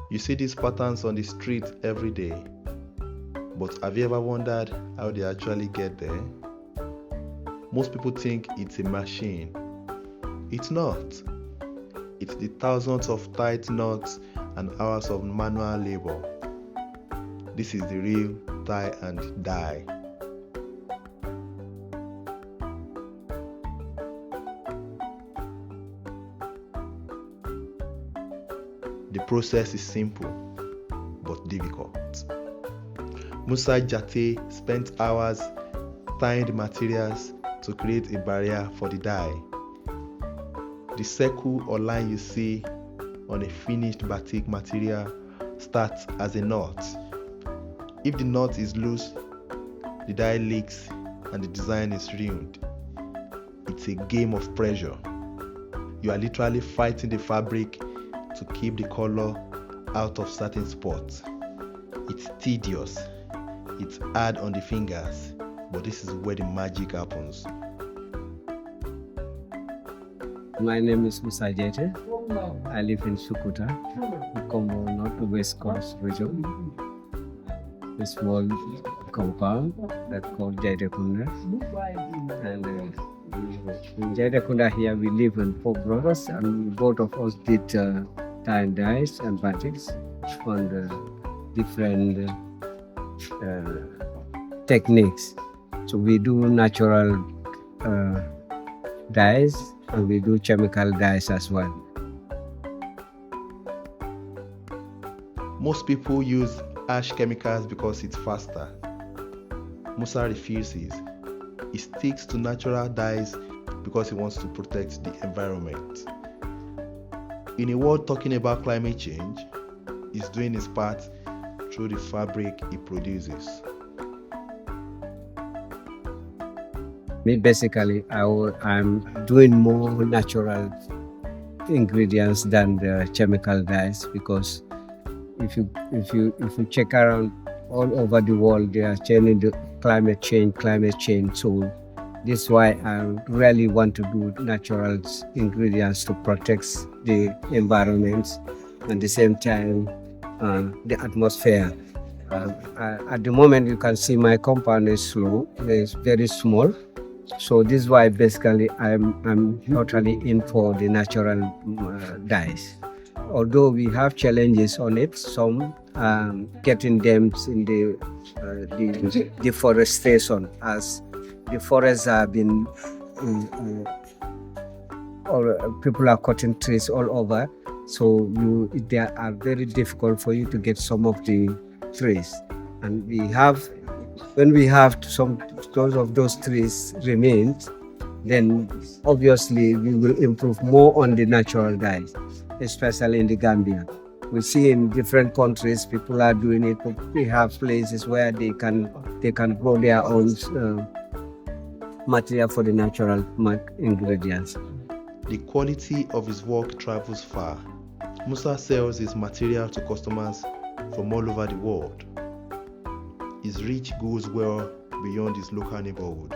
You see these patterns on the street every day, but have you ever wondered how they actually get there? Most people think it's a machine. It's not. It's the thousands of tight knots and hours of manual labor. This is the real tie and dye. The process is simple but difficult. Musa Jate spent hours tying the materials to create a barrier for the dye. The circle or line you see on a finished batik material starts as a knot. If the knot is loose, the dye leaks and the design is ruined. It's a game of pressure. You are literally fighting the fabric to keep the color out of certain spots. It's tedious, it's hard on the fingers, but this is where the magic happens. My name is Musa Jete. I live in Sukuta, Congo, North-West Coast region. A small compound that's called Jaitekunda. And in Jaitekunda here we live in 4 brothers, and both of us did tie and dyes and batiks on the different techniques. So we do natural dyes and we do chemical dyes as well. Most people use harsh chemicals because it's faster. Musa refuses. He sticks to natural dyes because he wants to protect the environment. In a world talking about climate change, he's doing his part through the fabric he produces. Me basically, I'm doing more natural ingredients than the chemical dyes, because if you check around all over the world, they are changing the climate change. So this is why I really want to do natural ingredients to protect the environment and at the same time the atmosphere. At the moment, you can see my compound is slow. It's very small. So this is why basically I'm totally in for the natural dyes. Although we have challenges on it, some getting them in the deforestation, as the forests have been, or people are cutting trees all over. So they are very difficult for you to get some of the trees. And when we have some of those trees remains, then obviously we will improve more on the natural dyes, especially in the Gambia. We see in different countries people are doing it. We have places where they can grow their own material for the natural ingredients. The quality of his work travels far. Musa sells his material to customers from all over the world. His reach goes well beyond his local neighborhood.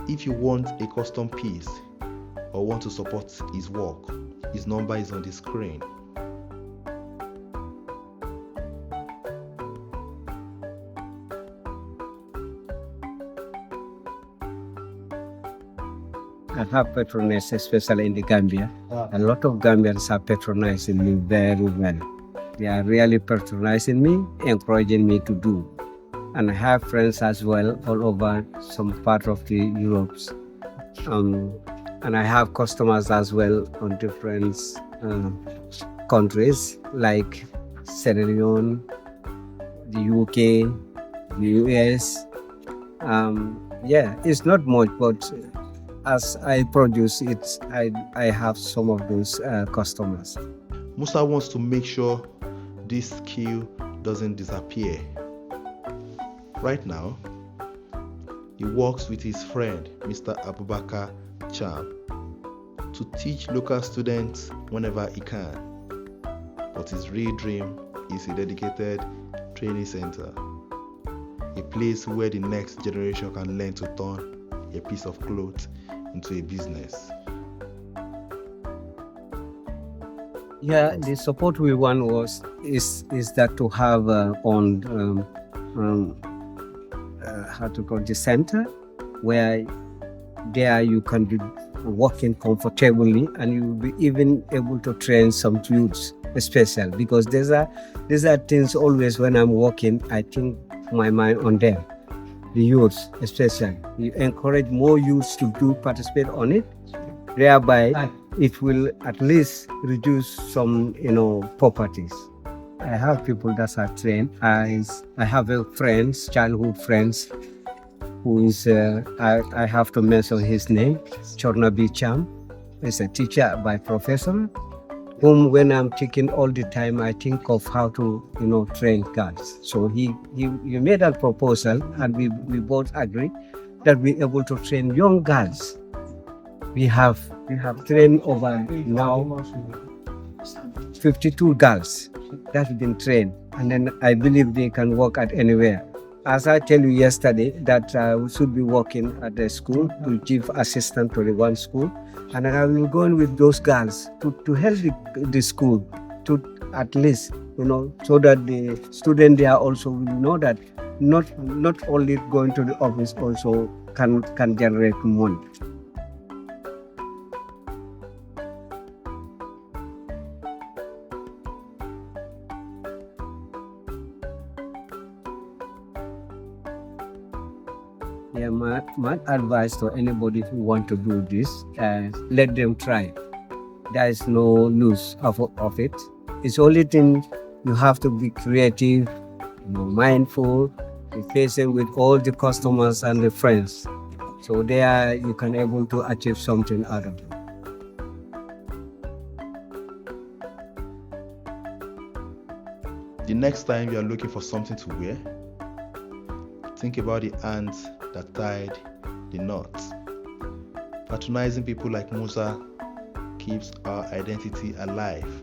If you want a custom piece or want to support his work, his number is on the screen. I have patronized, especially in the Gambia. A lot of Gambians are patronizing me very well. They are really patronizing me, encouraging me to do. And I have friends as well all over some part of the Europe. And I have customers as well on different countries like Sierra Leone, the UK, the US. It's not much, but as I produce it, I have some of those customers. Musa wants to make sure this skill doesn't disappear. Right now, he works with his friend, Mr. Abubakar Cham, to teach local students whenever he can. But his real dream is a dedicated training center, a place where the next generation can learn to turn a piece of cloth into a business. Yeah, the support we want is that to have on how to call the center, where there you can be working comfortably and you will be even able to train some youths special, because these are things always when I'm working, I think my mind on them, the youths especially. You encourage more youths to participate on it, thereby it will at least reduce some poverties. I have people that are trained. I have childhood friends, who is I have to mention his name, Chornabi Cham. He's a teacher by profession, whom when I'm taking all the time, I think of how to train girls. So he made a proposal, and we both agree that we're able to train young girls. We have trained over now 52 girls that have been trained, and then I believe they can work at anywhere. As I tell you yesterday, that we should be working at the school to give assistance to the one school, and then I will go in with those girls to help the school to at least so that the student there also will know that not only going to the office also can generate money. Yeah, my advice to anybody who want to do this, let them try. There is no lose of it. It's only thing you have to be creative, mindful, be patient with all the customers and the friends. So there you can able to achieve something out of it. The next time you are looking for something to wear, think about the ants that tied the knots. Patronizing people like Musa keeps our identity alive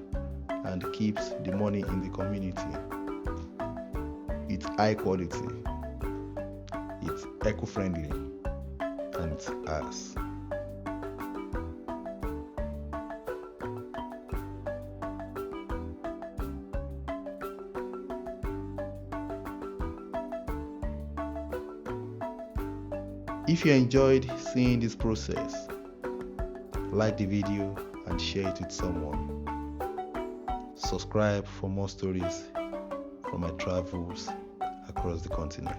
and keeps the money in the community. It's high quality, it's eco-friendly, and it's us. If you enjoyed seeing this process, like the video and share it with someone. Subscribe for more stories from my travels across the continent.